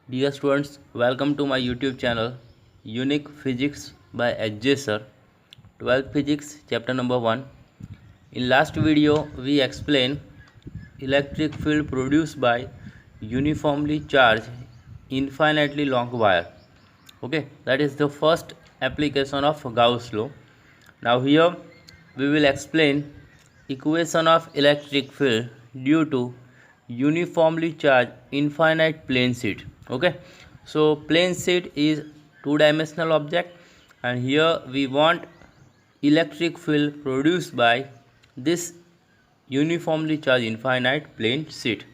Dear students, welcome to my YouTube channel Unique Physics by HJ Sir. 12th Physics chapter number 1. In last video we explained electric field produced by uniformly charged infinitely long wire. Okay, that is the first application of Gauss law. Now here we will explain equation of electric field due to uniformly charged infinite plane sheet. Okay, so plane sheet is two-dimensional object, and here we want electric field produced by this uniformly charged infinite plane sheet.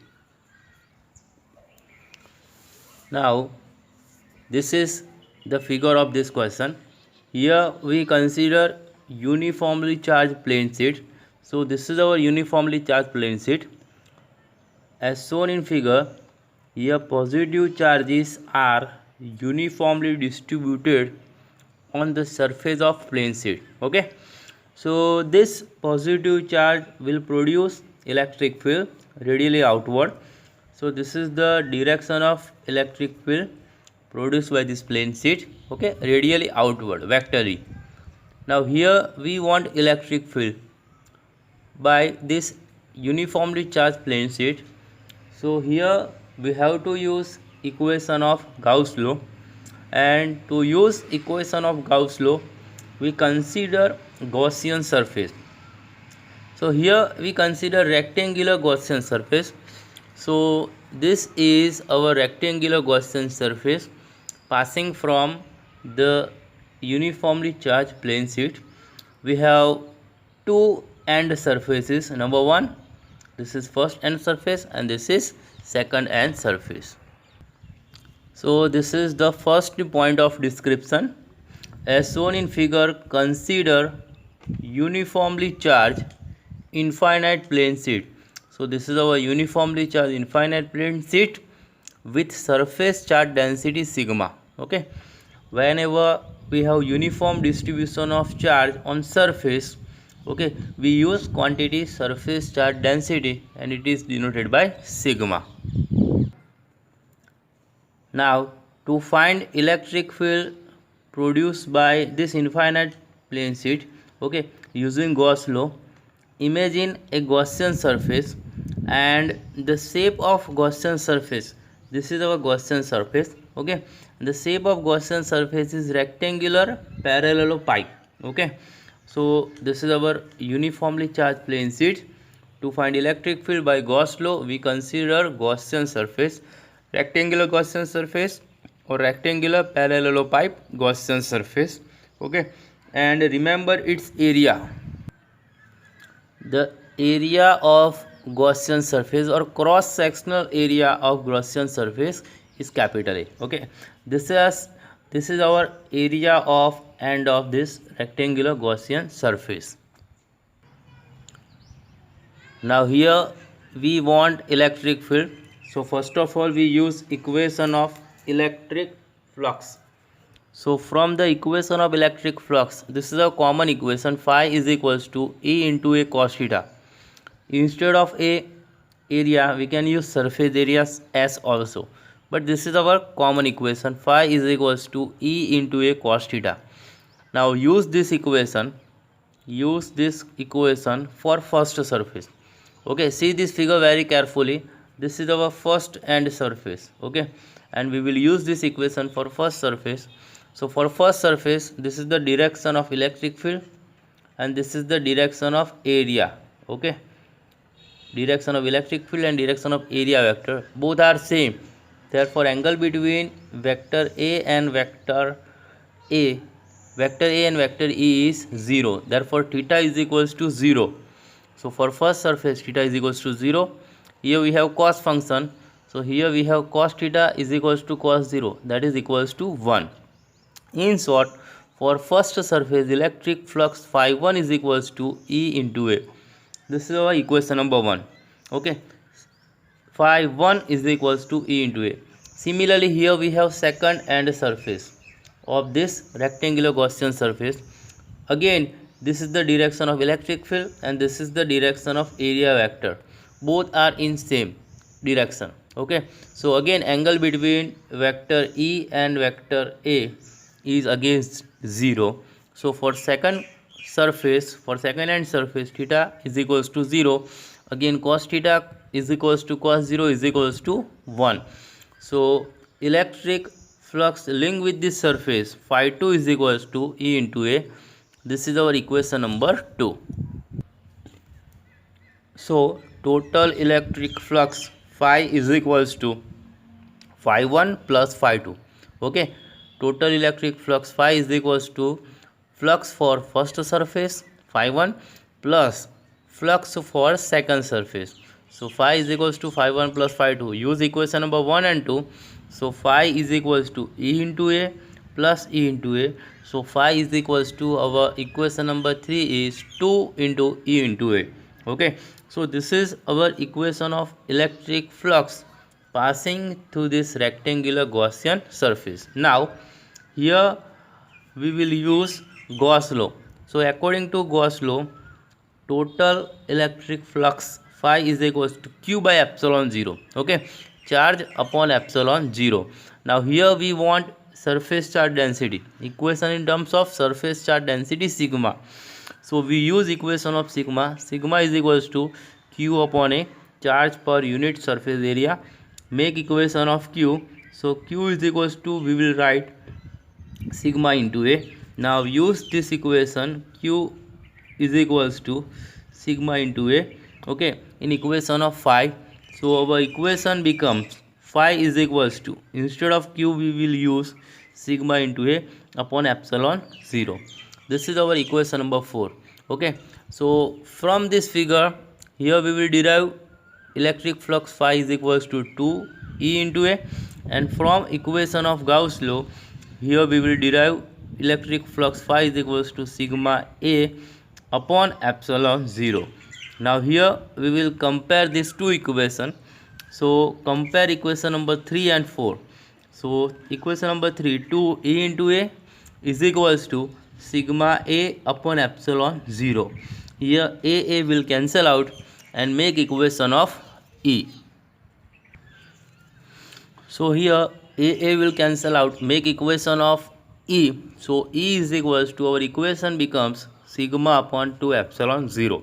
Now this is the figure of this question. Here we consider uniformly charged plane sheet. So this is our uniformly charged plane sheet. As shown in figure, here positive charges are uniformly distributed on the surface of plane sheet. Okay, so this positive charge will produce electric field radially outward. So this is the direction of electric field produced by this plane sheet. Okay, radially outward, vectorly. Now here we want electric field by this uniformly charged plane sheet. So here we have to use equation of Gauss law, and to use equation of Gauss law we consider Gaussian surface. So here we consider rectangular Gaussian surface. So this is our rectangular Gaussian surface passing from the uniformly charged plane sheet. We have two end surfaces. Number one, this is first end surface, and this is second end surface. So this is the first point of description. As shown in figure, consider uniformly charged infinite plane sheet. So this is our uniformly charged infinite plane sheet with surface charge density sigma. Okay, whenever we have uniform distribution of charge on surface, okay, we use quantity surface charge density, and it is denoted by sigma. Now to find electric field produced by this infinite plane sheet, okay, using Gauss law, imagine a Gaussian surface and the shape of Gaussian surface. This is our Gaussian surface. Okay, the shape of Gaussian surface is rectangular parallelopipe. Okay, so this is our uniformly charged plane sheet. To find electric field by Gauss law, we consider Gaussian surface, rectangular Gaussian surface, or rectangular parallelopipe Gaussian surface. Okay, and remember its area. The area of Gaussian surface or cross sectional area of Gaussian surface is capital A. Okay, this is our area of end of this rectangular Gaussian surface. Now here we want electric field. So first of all we use equation of electric flux. So from the equation of electric flux, this is a common equation, phi is equals to E into A cos theta. Instead of A area we can use surface area S also, but this is our common equation, phi is equals to E into A cos theta. Now use this equation for first surface. Okay, see this figure very carefully. This is our first end surface. Okay, and we will use this equation for first surface. So for first surface, this is the direction of electric field, and this is the direction of area. Okay, direction of electric field and direction of area vector, both are same. Therefore angle between vector A and vector E is 0. Therefore theta is equals to 0. So for first surface theta is equals to 0. Here we have cos function. So here we have cos theta is equals to cos 0, that is equals to 1. In short, for first surface electric flux phi 1 is equals to E into A. This is our equation number 1. Okay, phi 1 is equals to E into A. Similarly here we have second end surface of this rectangular Gaussian surface. Again this is the direction of electric field and this is the direction of area vector. Both are in same direction. Okay, so again angle between vector E and vector A is against 0. So for second hand surface, theta is equals to 0. Again cos theta is equals to cos 0 is equals to 1. So electric flux linked with this surface phi 2 is equals to E into A. This is our equation number 2. So total electric flux phi is equals to phi 1 plus phi 2. Okay, total electric flux phi is equals to flux for first surface phi 1 plus flux for second surface. So phi is equals to phi 1 plus phi 2. Use equation number 1 and 2. So phi is equals to E into A plus E into A. So phi is equals to our equation number 3 is 2 into E into A. Okay, so this is our equation of electric flux passing through this rectangular Gaussian surface. Now here we will use Gauss law. So according to Gauss law, total electric flux phi is equals to q by epsilon 0. Okay, charge upon epsilon 0. Now here we want surface charge density, equation in terms of surface charge density sigma. So we use equation of sigma. Sigma is equals to q upon a, charge per unit surface area. Make equation of q. So q is equals to, we will write sigma into a. Now use this equation, q is equals to sigma into a. Okay, in equation of phi. So our equation becomes phi is equals to, instead of q we will use sigma into a upon epsilon 0. This is our equation number 4. Okay, so from this figure here we will derive electric flux phi is equals to 2 E into A, and from equation of Gauss law here we will derive electric flux phi is equals to sigma A upon epsilon 0. Now here we will compare these two equations. So compare equation number 3 and 4. So equation number 3, 2 E into A is equals to sigma A upon epsilon 0. Here A will cancel out and make equation of E. So here A will cancel out, make equation of E. So E is equals to, our equation becomes sigma upon 2 epsilon 0.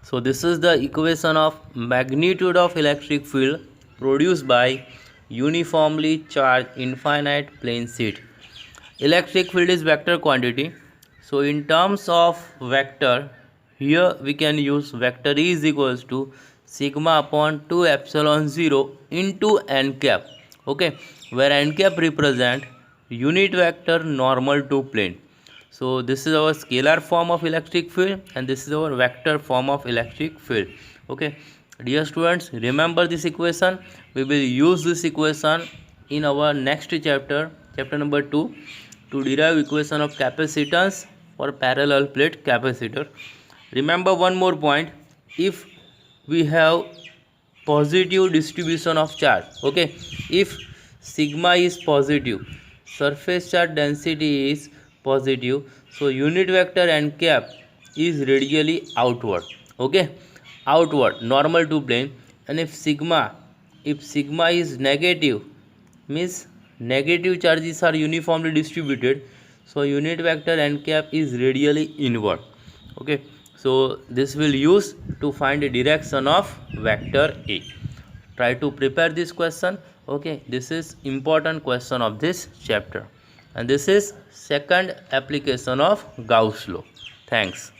So this is the equation of magnitude of electric field produced by uniformly charged infinite plane sheet. Electric field is vector quantity. So in terms of vector, here we can use vector E is equals to sigma upon 2 epsilon 0 into n cap. Okay, where n cap represent unit vector normal to plane. So this is our scalar form of electric field and this is our vector form of electric field. Okay, dear students, remember this equation. We will use this equation in our next chapter, chapter number 2, to derive equation of capacitance for parallel plate capacitor. Remember one more point, if we have positive distribution of charge, okay, if sigma is positive, surface charge density is positive, so unit vector n cap is radially outward. Okay, outward, normal to plane. And if sigma is negative, means negative charges are uniformly distributed, so unit vector n cap is radially inward. Okay, so this will use to find the direction of vector A. Try to prepare this question. Okay, this is important question of this chapter, and this is second application of Gauss law. Thanks.